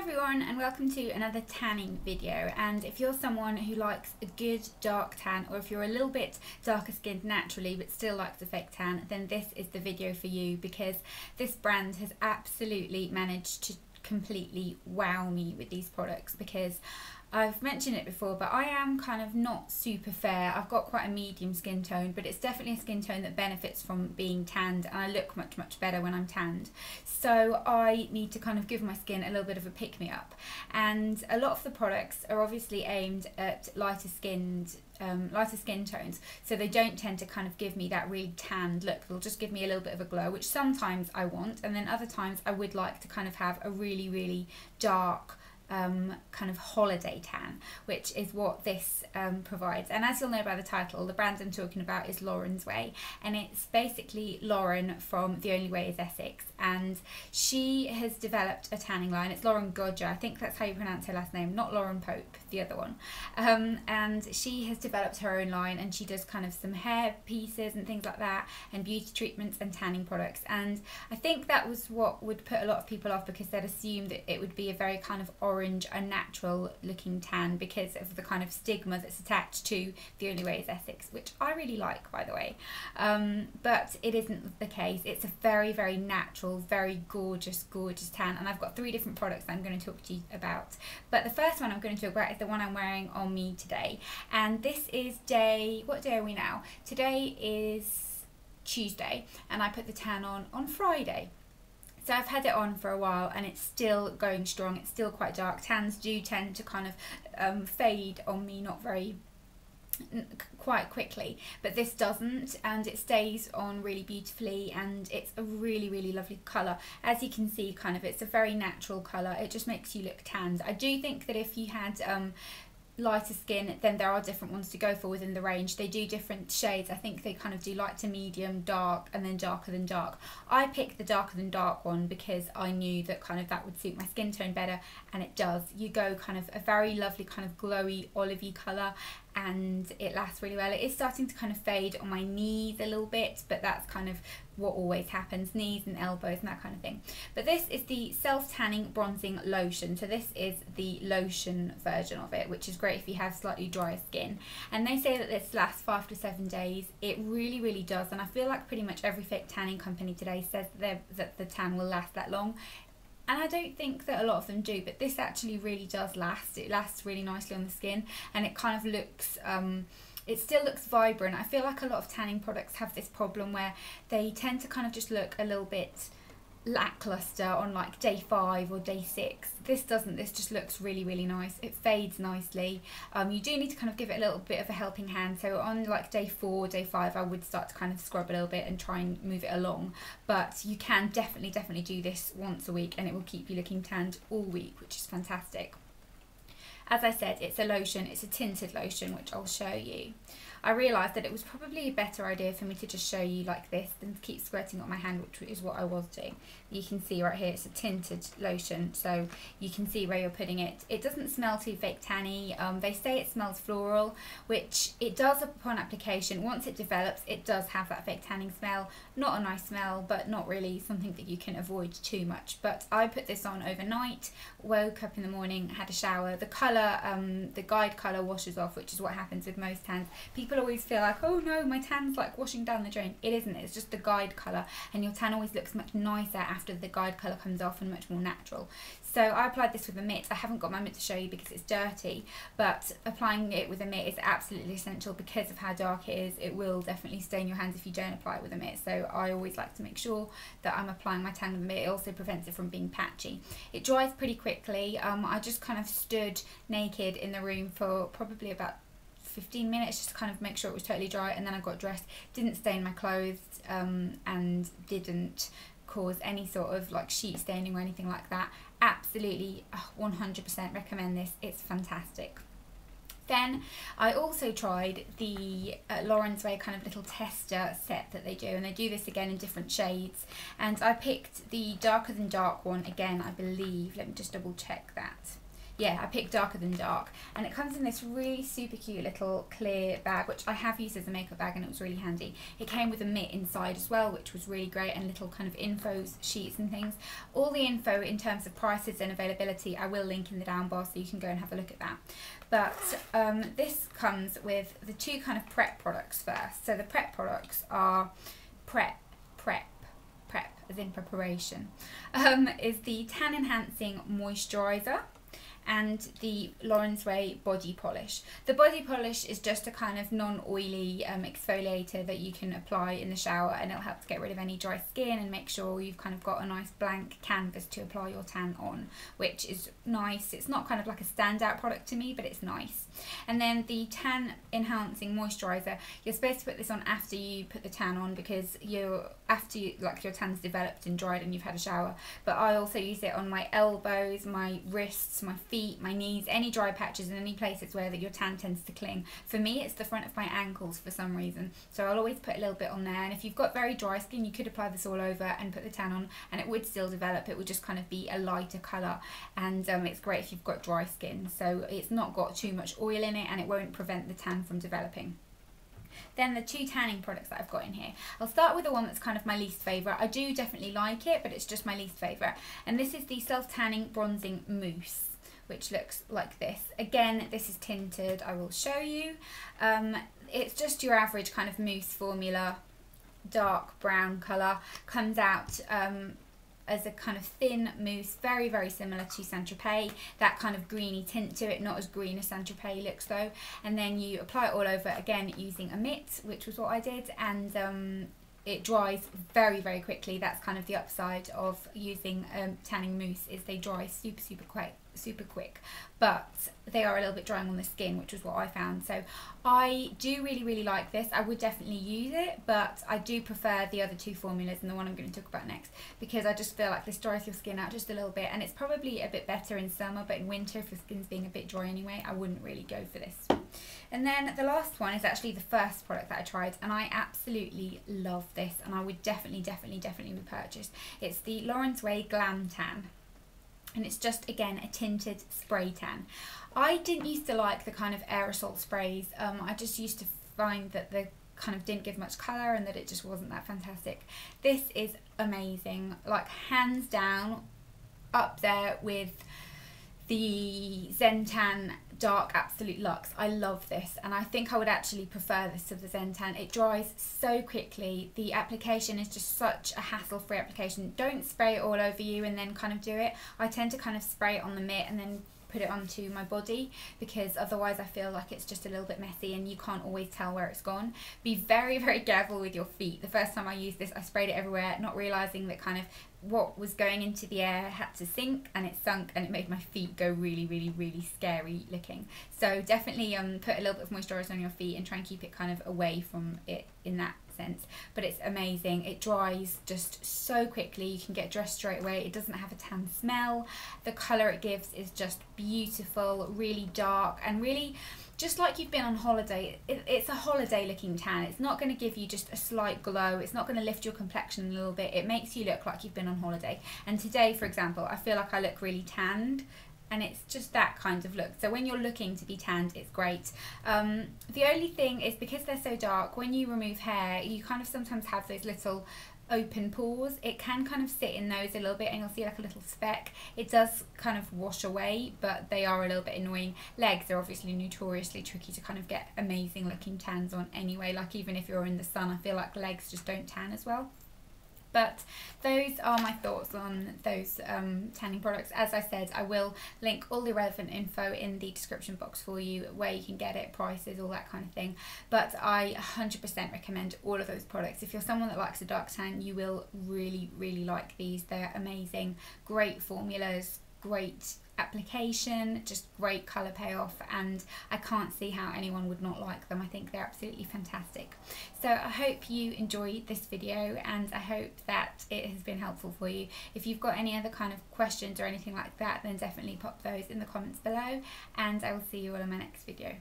everyone, and welcome to another tanning video. And if you're someone who likes a good dark tan, or if you're a little bit darker skinned naturally but still likes a fake tan, then this is the video for you, because this brand has absolutely managed to completely wow me with these products. Because I've mentioned it before, but I am kind of not super fair. I've got quite a medium skin tone, but it's definitely a skin tone that benefits from being tanned, and I look much better when I'm tanned. So I need to kind of give my skin a little bit of a pick-me-up, and a lot of the products are obviously aimed at lighter skin tones, so they don't tend to kind of give me that really tanned look. They'll just give me a little bit of a glow, which sometimes I want, and then other times I would like to kind of have a really dark kind of holiday tan, which is what this provides. And as you'll know by the title, the brand I'm talking about is Lauren's Way, and it's basically Lauren from The Only Way is Essex, and she has developed a tanning line. It's Lauren Godger, I think that's how you pronounce her last name, not Lauren Pope, the other one. And she has developed her own line, and she does kind of some hair pieces and things like that, and beauty treatments and tanning products. And I think that was what would put a lot of people off, because they'd assume that it would be a very kind of orange, unnatural looking tan, because of the kind of stigma that's attached to The Only Way is Essex, which I really like, by the way. But it isn't the case. It's a very natural, very gorgeous tan, and I've got 3 different products that I'm going to talk to you about. But the first one I'm going to talk about is the one I'm wearing on me today, and this is what day are we now? Today is Tuesday, and I put the tan on Friday. So I've had it on for a while, and it's still going strong. It's still quite dark. Tans do tend to kind of fade on me, not very quite quickly, but this doesn't, and it stays on really beautifully, and it's a really lovely colour. As you can see, kind of, it's a very natural colour. It just makes you look tanned. I do think that if you had lighter skin, then there are different ones to go for within the range. They do different shades. I think they kind of do light to medium, dark, and then darker than dark. I picked the darker than dark one because I knew that kind of that would suit my skin tone better, and it does. You go kind of a very lovely kind of glowy olivey colour, and it lasts really well. It is starting to kind of fade on my knees a little bit, but that's kind of what always happens, knees and elbows and that kind of thing. But this is the self-tanning bronzing lotion. So this is the lotion version of it, which is great if you have slightly dry skin. And they say that this lasts 5 to 7 days. It really does, and I feel like pretty much every fake tanning company today says that the tan will last that long. And I don't think that a lot of them do, but this actually really does last. It lasts really nicely on the skin, and it kind of looks, it still looks vibrant. I feel like a lot of tanning products have this problem where they tend to kind of just look a little bit lackluster on like day 5 or day 6. This doesn't. This just looks really nice. It fades nicely. You do need to kind of give it a little bit of a helping hand, so on like day 4, day 5, I would start to kind of scrub a little bit and try and move it along. But you can definitely do this once a week, and it will keep you looking tanned all week, which is fantastic. As I said, it's a lotion. It's a tinted lotion, which I'll show you. I realised that it was probably a better idea for me to just show you like this than to keep squirting on my hand, which is what I was doing. You can see right here, it's a tinted lotion, so you can see where you're putting it. It doesn't smell too fake tanny. They say it smells floral, which it does upon application. Once it develops, it does have that fake tanning smell. Not a nice smell, but not really something that you can avoid too much. But I put this on overnight, woke up in the morning, had a shower. The colour, the guide colour washes off, which is what happens with most tans. People always feel like, oh no, my tan's like washing down the drain. It isn't. It's just the guide colour, and your tan always looks much nicer after the guide colour comes off, and much more natural. So I applied this with a mitt. I haven't got my mitt to show you because it's dirty, but applying it with a mitt is absolutely essential because of how dark it is. It will definitely stain your hands if you don't apply it with a mitt, so I always like to make sure that I'm applying my tan with a mitt. It also prevents it from being patchy. It dries pretty quickly. I just kind of stood naked in the room for probably about 15 minutes just to kind of make sure it was totally dry, and then I got dressed. Didn't stain my clothes, and didn't cause any sort of like sheet staining or anything like that. Absolutely 100% recommend this. It's fantastic. Then I also tried the Lauren's Way kind of little tester set that they do, and they do this again in different shades, and I picked the darker than dark one again, I believe. Let me just double check that. yeah, I picked darker than dark, and it comes in this really super cute little clear bag, which I have used as a makeup bag and it was really handy. It came with a mitt inside as well, which was really great, and little kind of info sheets and things. All the info in terms of prices and availability I will link in the down bar, so you can go and have a look at that. But this comes with the two kind of prep products first. So the prep products are prep as in preparation, is the Tan Enhancing Moisturizer and the Lauren's Way body polish. The body polish is just a kind of non-oily exfoliator that you can apply in the shower, and it'll help to get rid of any dry skin and make sure you've kind of got a nice blank canvas to apply your tan on, which is nice. It's not kind of like a standout product to me, but it's nice. And then the Tan Enhancing Moisturizer, you're supposed to put this on after you put the tan on, because after your tan's developed and dried and you've had a shower. But I also use it on my elbows, my wrists, my feet, my knees, any dry patches and any places where your tan tends to cling. For me, it's the front of my ankles for some reason, so I'll always put a little bit on there. And if you've got very dry skin, you could apply this all over and put the tan on, and it would still develop. It would just kind of be a lighter colour, and it's great if you've got dry skin, so it's not got too much oil in it and it won't prevent the tan from developing. Then the two tanning products that I've got in here. I'll start with the one that's kind of my least favourite. I do definitely like it, but it's just my least favourite. And this is the Self Tanning Bronzing Mousse, which looks like this. Again, this is tinted, I will show you. It's just your average kind of mousse formula, dark brown colour, comes out as a kind of thin mousse, very, very similar to Saint Tropez, that kind of greeny tint to it, not as green as Saint Tropez looks though. And then you apply it all over, again using a mitt, which was what I did, and it dries very, very quickly. That's kind of the upside of using tanning mousse, is they dry super quick, but they are a little bit drying on the skin, which was what I found. So I do really like this. I would definitely use it, but I do prefer the other two formulas and the one I'm going to talk about next, because I just feel like this dries your skin out just a little bit, and it's probably a bit better in summer, but in winter, if your skin's being a bit dry anyway, I wouldn't really go for this. And then the last one is actually the first product that I tried, and I absolutely love this, and I would definitely repurchase. It's the Lauren's Way Glam Tan, and it's just, again, a tinted spray tan. I didn't used to like the kind of aerosol sprays. I just used to find that they kind of didn't give much colour and that it just wasn't that fantastic. This is amazing, like hands down up there with the Zentan Dark Absolute Luxe. I love this, and I think I would actually prefer this to the Zentan. It dries so quickly. The application is just such a hassle-free application. Don't spray it all over you and then kind of do it. I tend to kind of spray it on the mitt and then put it onto my body, because otherwise I feel like it's just a little bit messy and you can't always tell where it's gone. Be very careful with your feet. The first time I used this, I sprayed it everywhere, not realising that kind of what was going into the air had to sink, and it sunk, and it made my feet go really scary looking. So definitely put a little bit of moisturiser on your feet and try and keep it kind of away from it in that sense. But it's amazing. It dries just so quickly. You can get dressed straight away. It doesn't have a tan smell. The colour it gives is just beautiful, really dark, and really just like you've been on holiday. It's a holiday looking tan. It's not going to give you just a slight glow. It's not going to lift your complexion a little bit. It makes you look like you've been on holiday. And today, for example, I feel like I look really tanned, and it's just that kind of look. So when you're looking to be tanned, it's great. The only thing is, because they're so dark, when you remove hair, you kind of sometimes have those little open pores. It can kind of sit in those a little bit, and you'll see like a little speck. It does kind of wash away, but they are a little bit annoying. Legs are obviously notoriously tricky to kind of get amazing looking tans on anyway. Like even if you're in the sun, I feel like legs just don't tan as well. But those are my thoughts on those tanning products. As I said, I will link all the relevant info in the description box for you, where you can get it, prices, all that kind of thing. But I 100% recommend all of those products. If you're someone that likes a dark tan, you will really like these. They're amazing, great formulas, great application, just great colour payoff, and I can't see how anyone would not like them. I think they're absolutely fantastic. So I hope you enjoyed this video, and I hope that it has been helpful for you. If you've got any other kind of questions or anything like that, then definitely pop those in the comments below, and I will see you all in my next video.